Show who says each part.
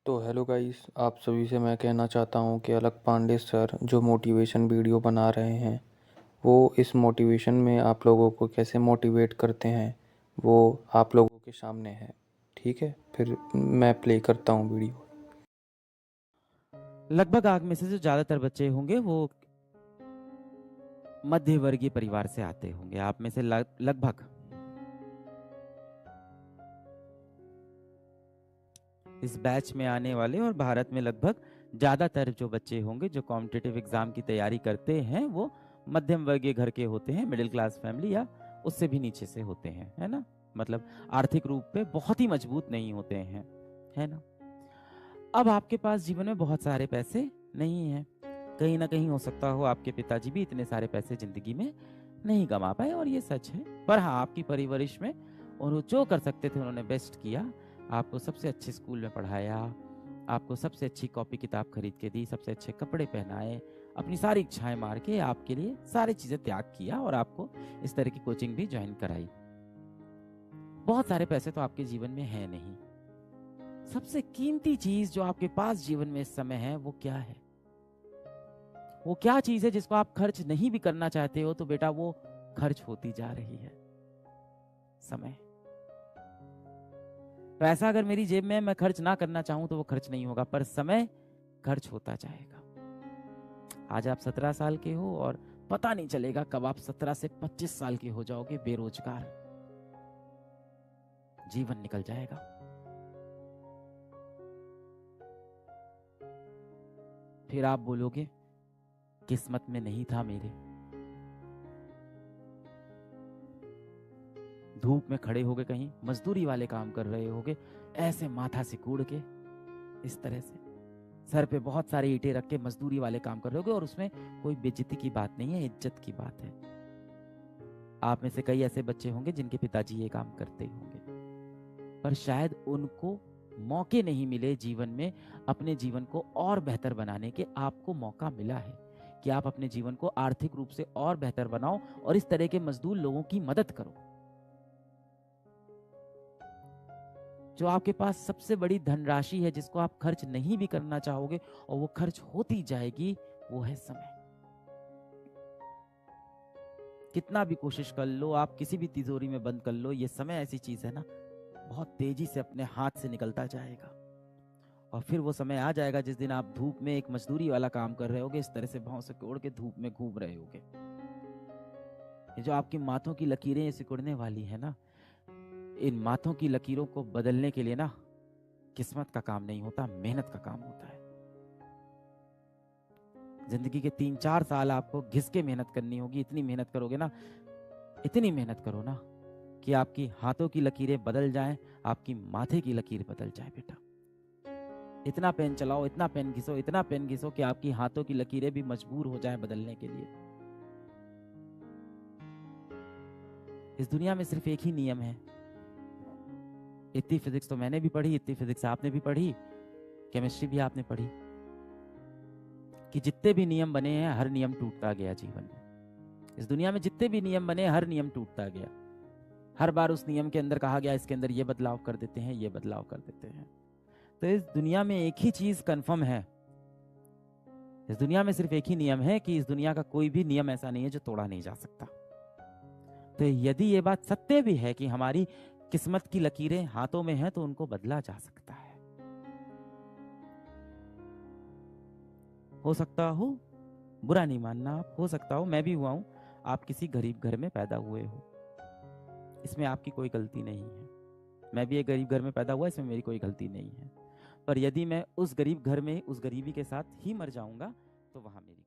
Speaker 1: तो hello guys, आप सभी से मैं कहना चाहता हूँ कि अलग पांडे सर जो मोटिवेशन वीडियो बना रहे हैं, वो इस मोटिवेशन में आप लोगों को कैसे मोटिवेट करते हैं वो आप लोगों के सामने है। ठीक है, फिर मैं प्ले करता हूँ वीडियो।
Speaker 2: लगभग आग में से जो ज्यादातर बच्चे होंगे वो मध्य वर्गीय परिवार से आते होंगे। आप में से लगभग इस बैच में आने वाले और भारत में लगभग ज्यादातर जो बच्चे होंगे जो कॉम्पिटिटिव एग्जाम की तैयारी करते हैं वो मध्यम वर्गीय घर के होते हैं, मिडिल क्लास फैमिली या उससे भी नीचे से होते हैं, है ना। मतलब आर्थिक रूप पे बहुत ही मजबूत नहीं होते हैं, है ना। अब आपके पास जीवन में बहुत सारे पैसे नहीं हैं, कहीं ना कहीं हो सकता हो आपके पिताजी भी इतने सारे पैसे जिंदगी में नहीं कमा पाए, और ये सच है। पर हाँ, आपकी परवरिश में उन्होंने जो कर सकते थे उन्होंने बेस्ट किया। आपको सबसे अच्छे स्कूल में पढ़ाया, आपको सबसे अच्छी कॉपी किताब खरीद के दी, सबसे अच्छे कपड़े पहनाए, अपनी सारी इच्छाएं मार के आपके लिए सारी चीजें त्याग किया और आपको इस तरह की कोचिंग भी ज्वाइन कराई। बहुत सारे पैसे तो आपके जीवन में है नहीं। सबसे कीमती चीज जो आपके पास जीवन में इस समय है वो क्या है? वो क्या चीज है जिसको आप खर्च नहीं भी करना चाहते हो तो बेटा वो खर्च होती जा रही है? समय। पैसा अगर मेरी जेब में मैं खर्च ना करना चाहूं तो वो खर्च नहीं होगा, पर समय खर्च होता जाएगा। आज आप 17 साल के हो और पता नहीं चलेगा कब आप 17 से 25 साल के हो जाओगे बेरोजगार। जीवन निकल जाएगा। फिर आप बोलोगे किस्मत में नहीं था मेरे। धूप में खड़े होगे, कहीं मजदूरी वाले काम कर रहे होगे, ऐसे माथा सिकुड़ के, इस तरह से सर पे बहुत सारे ईंटें रख के मजदूरी वाले काम कर रहे होगे, और उसमें कोई बेइज्जती की बात नहीं है, इज्जत की बात है। आप में से कई ऐसे बच्चे होंगे जिनके पिताजी ये काम करते होंगे, पर शायद उनको मौके नहीं मिले जीवन में अपने जीवन को और बेहतर बनाने के। आपको मौका मिला है कि आप अपने जीवन को आर्थिक रूप से और बेहतर बनाओ और इस तरह के मजदूर लोगों की मदद करो। जो आपके पास सबसे बड़ी धनराशि है जिसको आप खर्च नहीं भी करना चाहोगे और वो खर्च होती जाएगी, वो है समय। कितना भी कोशिश कर लो, आप किसी भी तिजोरी में बंद कर लो, ये समय ऐसी चीज है ना, बहुत तेजी से अपने हाथ से निकलता जाएगा। और फिर वो समय आ जाएगा जिस दिन आप धूप में एक मजदूरी वाला काम कर रहे होगे, इस तरह से भाव से कोड़ के धूप में घूम रहे होगे। ये जो आपकी माथों की लकीरें सिकुड़ने वाली है ना, इन माथों की लकीरों को बदलने के लिए ना किस्मत का काम नहीं होता, मेहनत का काम होता है। जिंदगी के 3-4 साल आपको घिस के मेहनत करनी होगी। इतनी मेहनत करोगे ना, इतनी मेहनत करो ना कि आपकी हाथों की लकीरें बदल जाएं, आपकी माथे की लकीर बदल जाए बेटा। इतना पेन चलाओ, इतना पेन घिसो, इतना पेन घिसो कि आपकी हाथों की लकीरें भी मजबूर हो जाएं बदलने के लिए। इस दुनिया में सिर्फ एक ही नियम है। इतनी फिजिक्स तो मैंने भी पढ़ी, इतनी फिजिक्स आपने भी पढ़ी, केमिस्ट्री भी आपने पढ़ी, कि जितने भी नियम बने हैं हर नियम टूटता गया जीवन में। इस दुनिया में जितने भी नियम बने हर नियम टूटता गया। हर बार उस नियम के अंदर कहा गया इसके अंदर ये बदलाव कर देते हैं, ये बदलाव कर देते हैं। तो इस दुनिया में एक ही चीज कंफर्म है, इस दुनिया में सिर्फ एक ही नियम है कि इस दुनिया का कोई भी नियम ऐसा नहीं है जो तोड़ा नहीं जा सकता। तो यदि ये बात सत्य भी है कि हमारी किस्मत की लकीरें हाथों में हैं तो उनको बदला जा सकता है। हो सकता हो, बुरा नहीं मानना आप, हो सकता हो मैं भी हुआ हूं, आप किसी गरीब घर में पैदा हुए हो, इसमें आपकी कोई गलती नहीं है। मैं भी एक गरीब घर में पैदा हुआ, इसमें मेरी कोई गलती नहीं है। पर यदि मैं उस गरीब घर में उस गरीबी के साथ ही मर जाऊंगा तो वहां मेरी